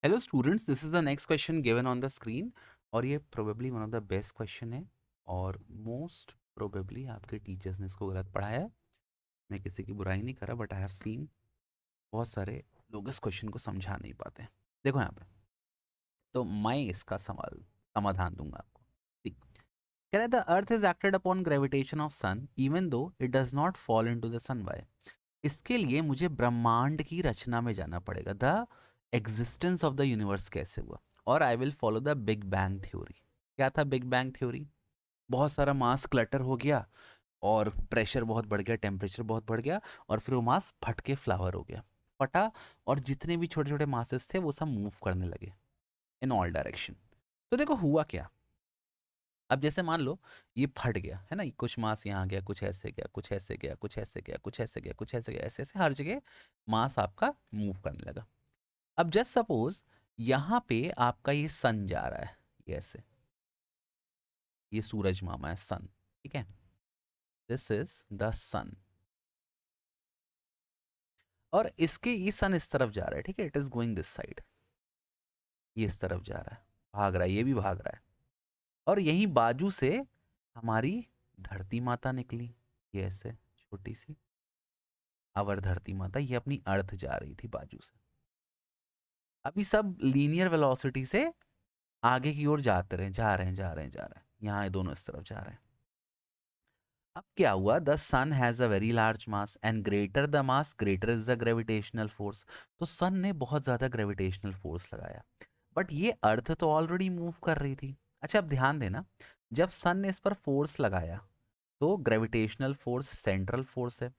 Hello students, this is the next question given on the screen. और ये probably one of the best question है और most probably आपके teachers ने इसको गलत पढ़ाया है। मैं किसी की बुराई नहीं कर रहा, बट आई हैव सीन बहुत सारे लोग इस क्वेश्चन को समझा नहीं पाते हैं। देखो यहाँ पे, तो मैं इसका सवाल समाधान दूंगा आपको। ठीक, कह रहा है the earth is acted upon gravitation of sun even though it does not fall into the sun. By, इसके लिए मुझे ब्रह्मांड की रचना में जाना पड़ेगा। The existence of the universe कैसे हुआ, और I will follow the big bang theory. क्या था बिग बैंग थ्योरी? बहुत सारा मास क्लटर हो गया और प्रेशर बहुत बढ़ गया, टेम्परेचर बहुत बढ़ गया, और फिर वो मास फट के फ्लावर हो गया, फटा, और जितने भी छोटे छोटे मासेस थे वो सब मूव करने लगे इन ऑल डायरेक्शन। तो देखो हुआ क्या। अब जैसे मान लो ये फट गया है ना, कुछ मास यहाँ गया, कुछ ऐसे गया, कुछ ऐसे गया, कुछ ऐसे गया, कुछ ऐसे गया, कुछ ऐसे गया, ऐसे ऐसे हर जगह मास आपका मूव करने लगा। अब जस्ट सपोज यहाँ पे आपका ये सन जा रहा है, ये ऐसे, ये सूरज मामा है, सन। ठीक है, दिस इज द सन, और इसके ये सन इस तरफ जा रहा है। ठीक है, it is going this side, ये इस तरफ जा रहा है, भाग रहा है, ये भी भाग रहा है। और यहीं बाजू से हमारी धरती माता निकली, ये ऐसे छोटी सी अवर धरती माता, ये अपनी अर्थ जा रही थी बाजू से। अभी सब लीनियर वेलोसिटी से आगे की ओर जाते रहे, जा रहे हैं, जा रहे हैं, जा रहे हैं, यहाँ ये दोनों इस तरफ जा रहे हैं। अब क्या हुआ, the sun has a very large mass and greater the mass greater is the gravitational force. तो सन ने बहुत ज्यादा ग्रेविटेशनल फोर्स लगाया, बट ये अर्थ तो ऑलरेडी मूव कर रही थी। अच्छा, अब ध्यान देना, जब सन ने इस पर फोर्स लगाया तो ग्रेविटेशनल फोर्स सेंट्रल फोर्स है,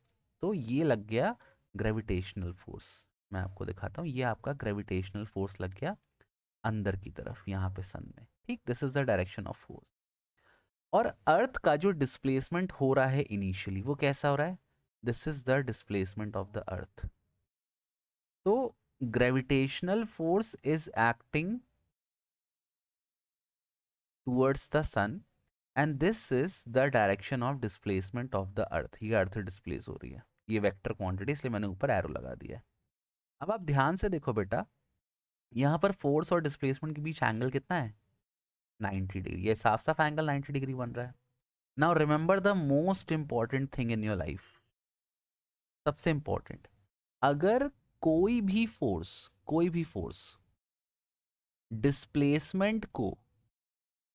तो ये लग गया ग्रेविटेशनल फोर्स। मैं आपको दिखाता हूँ, ये आपका ग्रेविटेशनल फोर्स लग गया अंदर की तरफ यहाँ पे सन में। ठीक, this is the direction of force. और अर्थ का जो डिस्प्लेसमेंट हो रहा है इनिशियली, वो कैसा हो रहा है? This is the displacement of the earth. तो gravitational force is acting towards the sun and this is the direction of displacement of the earth. ये अर्थ डिस्प्लेस हो रही है, ये वेक्टर क्वांटिटी, इसलिए मैंने ऊपर एरो लगा दिया है। अब आप ध्यान से देखो बेटा, यहाँ पर फोर्स और डिस्प्लेसमेंट के बीच एंगल कितना है? 90 डिग्री। ये साफ साफ एंगल 90 डिग्री बन रहा है। Now remember the most important thing in your life, सबसे इंपॉर्टेंट, अगर कोई भी फोर्स डिस्प्लेसमेंट को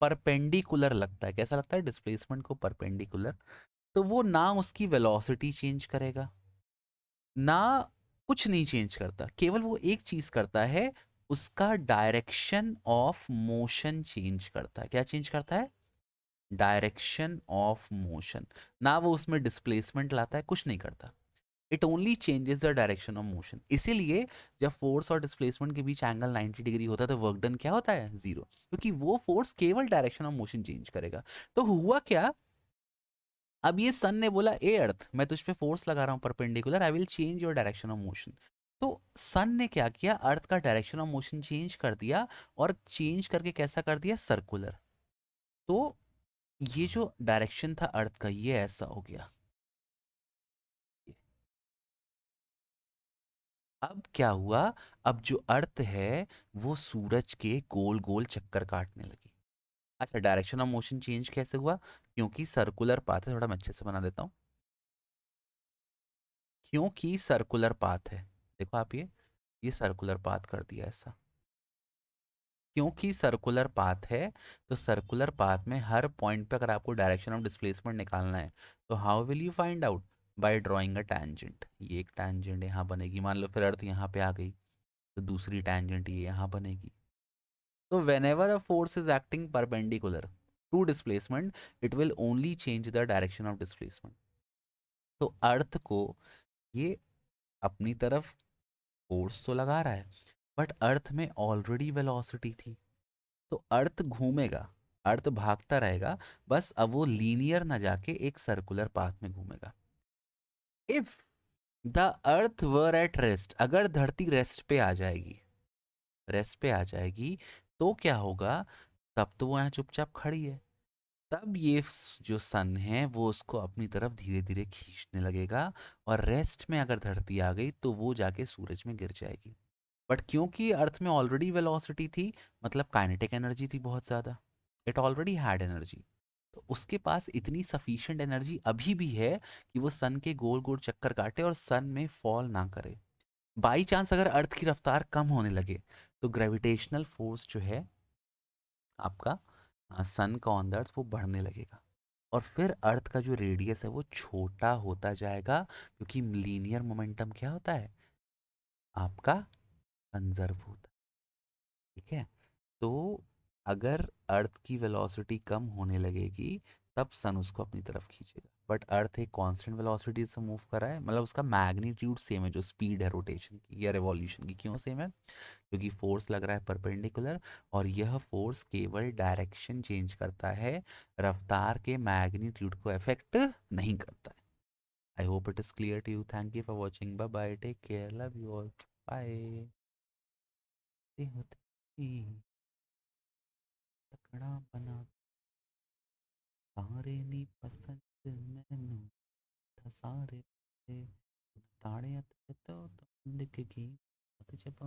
परपेंडिकुलर लगता है, कैसा लगता है? डिस्प्लेसमेंट को परपेंडिकुलर, तो वो ना उसकी वेलोसिटी चेंज करेगा, ना कुछ नहीं चेंज करता, केवल वो एक चीज करता है, उसका डायरेक्शन ऑफ मोशन चेंज करता है। क्या चेंज करता है? Direction of motion. ना वो उसमें डिस्प्लेसमेंट लाता है, कुछ नहीं करता, it only changes the direction of motion. इसीलिए जब फोर्स और डिस्प्लेसमेंट के बीच एंगल 90 डिग्री होता है तो वर्क डन क्या होता है? जीरो, क्योंकि वो फोर्स केवल डायरेक्शन ऑफ मोशन चेंज करेगा। तो हुआ क्या, अब ये सन ने बोला ए अर्थ, मैं तुझ पे फोर्स लगा रहा हूँ perpendicular, I will change your direction of motion. तो सन ने क्या किया, अर्थ का डायरेक्शन ऑफ मोशन चेंज कर दिया, और चेंज करके कैसा कर दिया? सर्कुलर। तो ये जो डायरेक्शन था अर्थ का, ये ऐसा हो गया। अब क्या हुआ, अब जो अर्थ है वो सूरज के गोल गोल चक्कर काटने लगी। अच्छा, डायरेक्शन ऑफ मोशन चेंज कैसे हुआ? क्योंकि सर्कुलर पाथ है, थोड़ा मैं अच्छे से बना देता हूँ। क्योंकि सर्कुलर पाथ है, देखो आप, ये सर्कुलर पाथ कर दिया ऐसा। क्योंकि सर्कुलर पाथ है, तो सर्कुलर पाथ में हर पॉइंट पे अगर आपको डायरेक्शन ऑफ डिस्प्लेसमेंट निकालना है, तो how will you find out? By drawing a tangent. ये एक टैंजेंट यहाँ बनेगी, मान लो फिर अर्थ यहाँ पे आ गई, तो दूसरी टैंजेंट ये यहाँ बनेगी। तो whenever a force is acting perpendicular to displacement, it will only change the direction of displacement. तो अर्थ को ये अपनी तरफ फोर्स तो लगा रहा है, बट अर्थ में ऑलरेडी वेलोसिटी थी, तो अर्थ घूमेगा, अर्थ भागता रहेगा, बस अब वो लीनियर ना जाके एक सर्कुलर पाथ में घूमेगा। If the earth were at rest, अगर धरती रेस्ट पे आ जाएगी, रेस्ट पे आ जाएगी, तो क्या होगा, तब तो वो यहाँ चुपचाप खड़ी है, तब ये जो सन है वो उसको अपनी तरफ धीरे धीरे खींचने लगेगा, और रेस्ट में अगर धरती आ गई तो वो जाके सूरज में गिर जाएगी। बट क्योंकि अर्थ में ऑलरेडी वेलोसिटी थी, मतलब काइनेटिक एनर्जी थी बहुत ज़्यादा, इट ऑलरेडी हैड एनर्जी, तो उसके पास इतनी सफिशिएंट एनर्जी अभी भी है कि वो सन के गोल गोल चक्कर काटे और सन में फॉल ना करे। बाई चांस अगर अर्थ की रफ्तार कम होने लगे तो ग्रेविटेशनल फोर्स जो है आपका सन का ऑन द अर्थ वो बढ़ने लगेगा, और फिर अर्थ का जो रेडियस है वो छोटा होता जाएगा, क्योंकि लीनियर मोमेंटम क्या होता है आपका, कंजर्व होता है। ठीक है, तो अगर अर्थ की वेलोसिटी कम होने लगेगी तब सन उसको अपनी तरफ खींचेगा, बट अर्थ एक कांस्टेंट वेलोसिटी से मूव कर रहा है, मतलब उसका मैग्नीट्यूड सेम है, जो स्पीड है रोटेशन की या रिवॉल्यूशन की, क्यों सेम है, क्योंकि फोर्स लग रहा है परपेंडिकुलर, और यह फोर्स केवल डायरेक्शन चेंज करता है, रफ्तार के मैग्नीट्यूड को अफेक्ट नहीं करता है। I hope it is clear to you, thank you for watching, bye bye, take care, love you all, bye. तकड़ा बना सारे नी पसंद मैनू था सारे ते ताड़ियां ते तो लिख गई जब